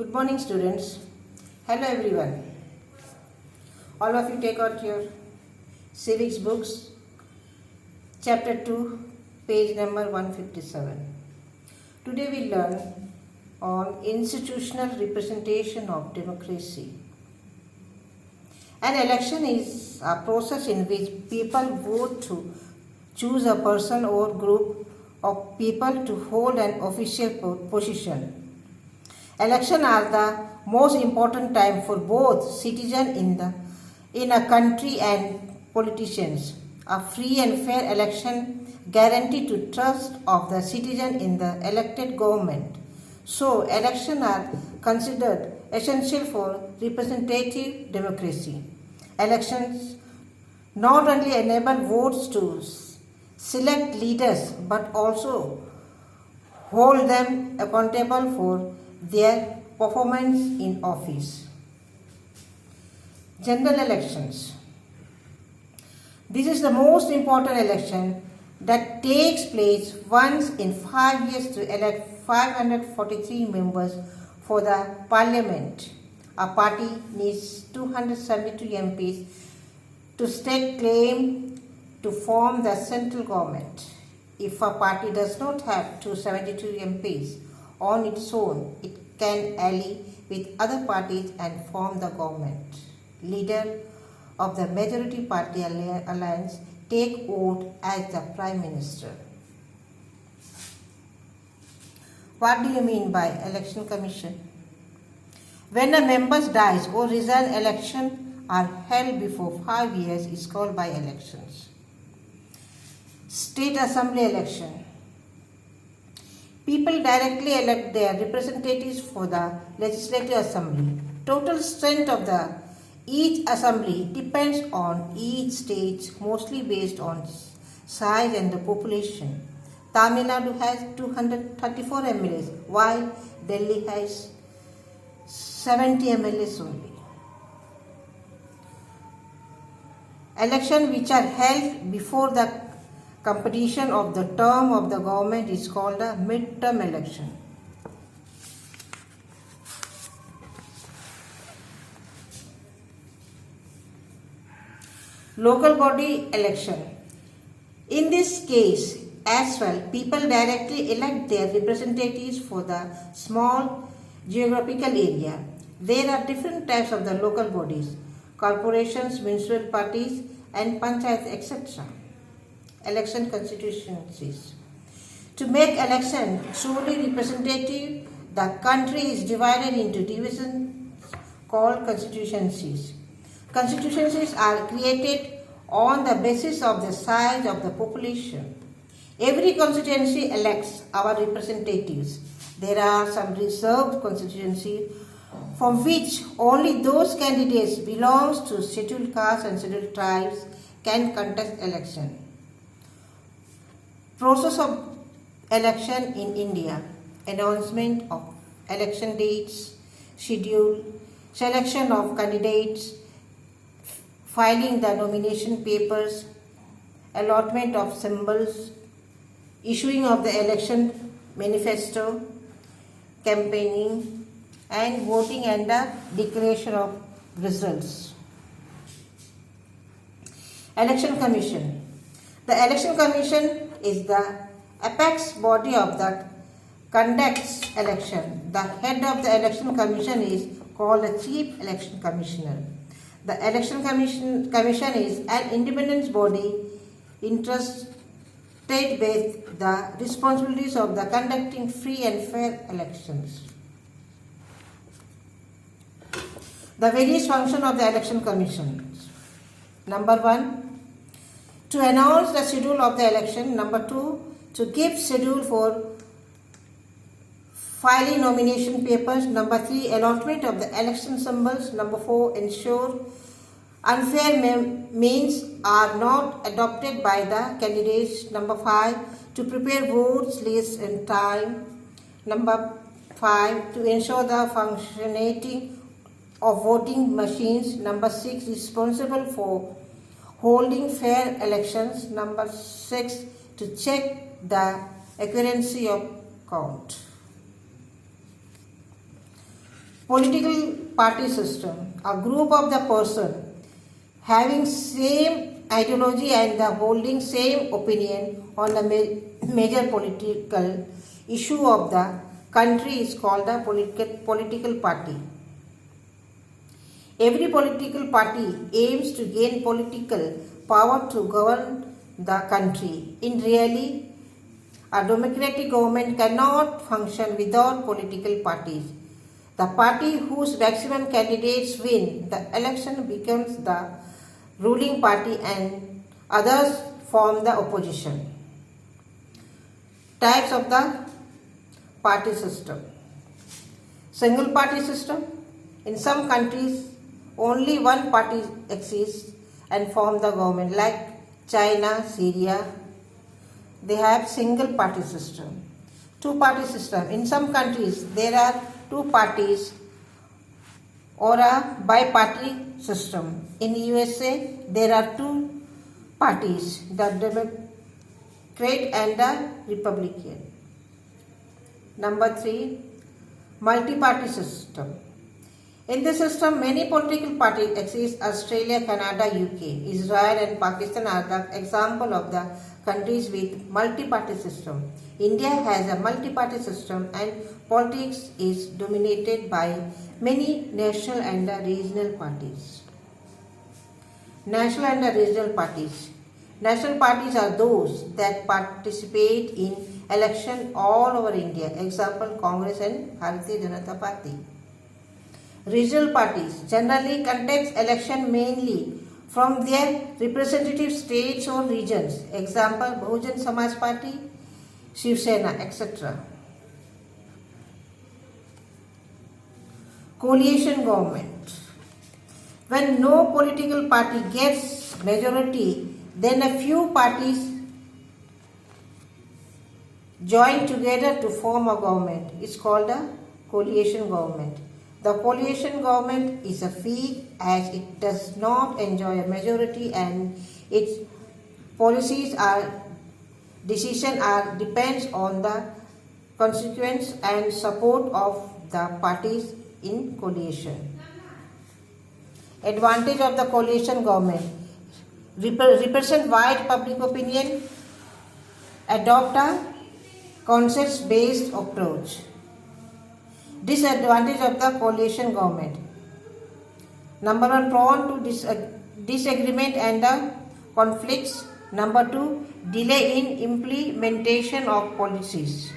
Good morning, students. Hello, everyone. All of you take out your civics books, chapter 2, page number 157. Today we learn on institutional representation of democracy. An election is a process in which people vote to choose a person or group of people to hold an official position. Elections are the most important time for both citizens in a country and politicians. A free and fair election guarantees the trust of the citizen in the elected government. So, elections are considered essential for representative democracy. Elections not only enable votes to select leaders but also hold them accountable for their performance in office. General elections. This is the most important election that takes place once in 5 years to elect 543 members for the parliament. A party needs 272 MPs to stake claim to form the central government. If a party does not have 272 MPs on its own, it can ally with other parties and form the government. Leader of the majority party alliance take oath as the Prime Minister. What do you mean by election commission? When a member dies or resigns, elections are held before 5 years is called by elections. State Assembly election. People directly elect their representatives for the Legislative Assembly. Total strength of each assembly depends on each state, mostly based on size and the population. Tamil Nadu has 234 MLAs, while Delhi has 70 MLAs only. Elections which are held before the completion of the term of the government is called a mid-term election. Local body election. In this case as well, people directly elect their representatives for the small geographical area. There are different types of the local bodies: corporations, municipal parties, and panchayat, etc. Election constituencies. To make election truly representative, the country is divided into divisions called constituencies. Constituencies are created on the basis of the size of the population. Every constituency elects our representatives. There are some reserved constituencies from which only those candidates belongs to scheduled castes and scheduled tribes can contest election. Process of election in India: announcement of election dates, schedule, selection of candidates, filing the nomination papers, allotment of symbols, issuing of the election manifesto, campaigning, and voting and the declaration of results. Election Commission. The Election Commission is the apex body of the conducts election. The head of the Election Commission is called the Chief Election Commissioner. The Election Commission is an independent body entrusted with the responsibilities of the conducting free and fair elections. The various functions of the Election Commission. Number 1, to announce the schedule of the election. Number 2, to give schedule for filing nomination papers. Number 3, allotment of the election symbols. Number 4, ensure unfair means are not adopted by the candidates. Number 5, to prepare votes list in time. Number 5, to ensure the functioning of voting machines. Number 6, responsible for holding fair elections. Number 6, to check the accuracy of count. Political party system, a group of the person having same ideology and the holding same opinion on the major political issue of the country is called a political party. Every political party aims to gain political power to govern the country. In reality, a democratic government cannot function without political parties. The party whose maximum candidates win the election becomes the ruling party and others form the opposition. Types of the party system. Single party system. In some countries, only one party exists and form the government, like China, Syria. They have single party system. Two party system. In some countries, there are two parties or a bi-party system. In USA, there are two parties, the Democrat and the Republican. Number 3, multi-party system. In this system, many political parties exist. Australia, Canada, UK, Israel and Pakistan are the example of the countries with multi-party system. India has a multi-party system and politics is dominated by many national and regional parties. National and regional parties. National parties are those that participate in election all over India. Example, Congress and Bharatiya Janata Party. Regional parties generally contest election mainly from their representative states or regions. Example, Bahujan Samaj Party, Shiv Sena, etc. Coalition government. When no political party gets majority, then a few parties join together to form a government. It's called a coalition government. The coalition government is a feat as it does not enjoy a majority and its policies decisions depends on the constituents and support of the parties in coalition. Advantage of the coalition government: represent wide public opinion, adopt a consensus-based approach. Disadvantage of the coalition government: number 1, prone to disagreement and conflicts. Number 2, delay in implementation of policies.